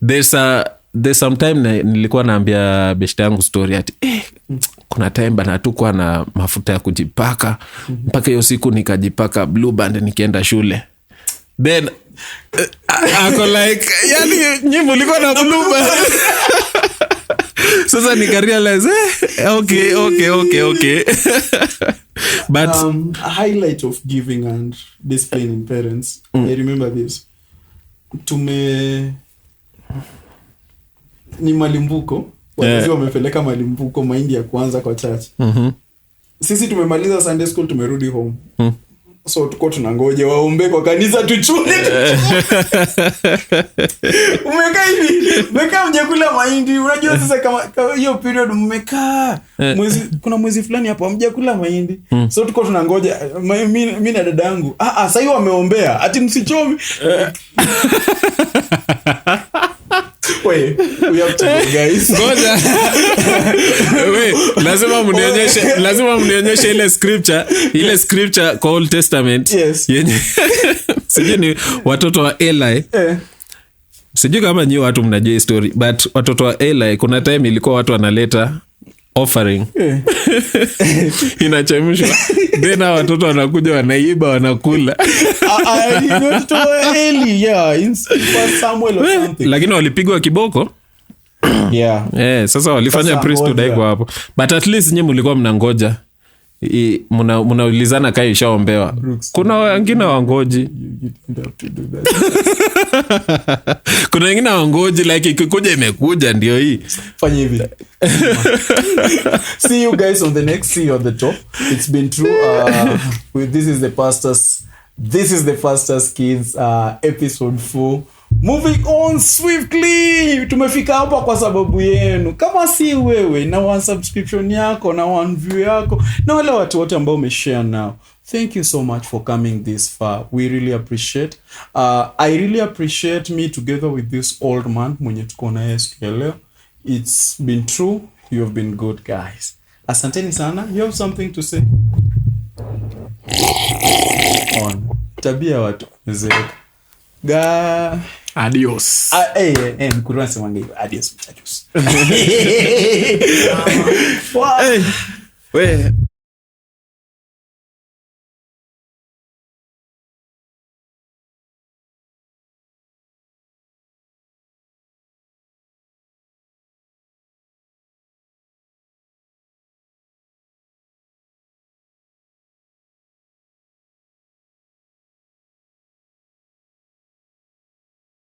There's some time nilikuwa naambia beshte yangu story ati kuna time bana hatukuwa na mafuta ya kujipaka. Mpaka hiyo siku nikajipaka blue band nikienda shule. Then ako like yani nyinyi mlikuwa na blue band. Sasa nika realize okay. But a highlight of giving and disciplining parents. I remember this. Ni malimbuko. Wazazi wamepeleka malimbuko mahindi ya kwanza kwa church. Sisi tumemaliza Sunday school tumerudi home. So tuko tunangoja waombe kwa kanisa tuchune. Umekaa mjakula mahindi. Unajua sasa kama hiyo period mmekaa kuna mwezi fulani hapo mjakula mahindi. So tuko tunangoja mimi na dada yangu. Sasa hiyo wameombea ati msichomi. Wait, we have to go, guys. Lazima mnionyeshe ile scripture kwa Old Testament. Yes. Sijui ni watoto wa Eli. Sijui kama nyinyi watu mnajua story, but watoto wa Eli kuna time ilikuwa watu wanaleta offering. Inachemshwa. Then watoto wanakuja wanaiba wanakula. In Samuel or something. Lakini walipigwa kiboko. Sasa walifanya priesthood kwa hapo. But at least nyinyi mlikuwa mnangoja. Mnaulizana kai ishaombewa. Kuna wengine wangoji. Kuna wengine wangoji like ikikuja imekuja ndio hii. Fanya hivi. See you guys on the next See You on the Top. It's been true. This is the Pastor's Kids episode 4. Moving on swiftly. Tumefika hapa kwa sababu yenu. Kama si wewe na one subscription yako na one view yako na wale watu wote ambao umeshare now. Thank you so much for coming this far. We really appreciate. I really appreciate me together with this old man mwenye tuko na yeye siku ya leo. It's been true. You have been good, guys. Asanteni sana. You have something to say? On. Tabia watu mezeeka. Adios. Mkurwa semanga hivyo. Adios muchachos. We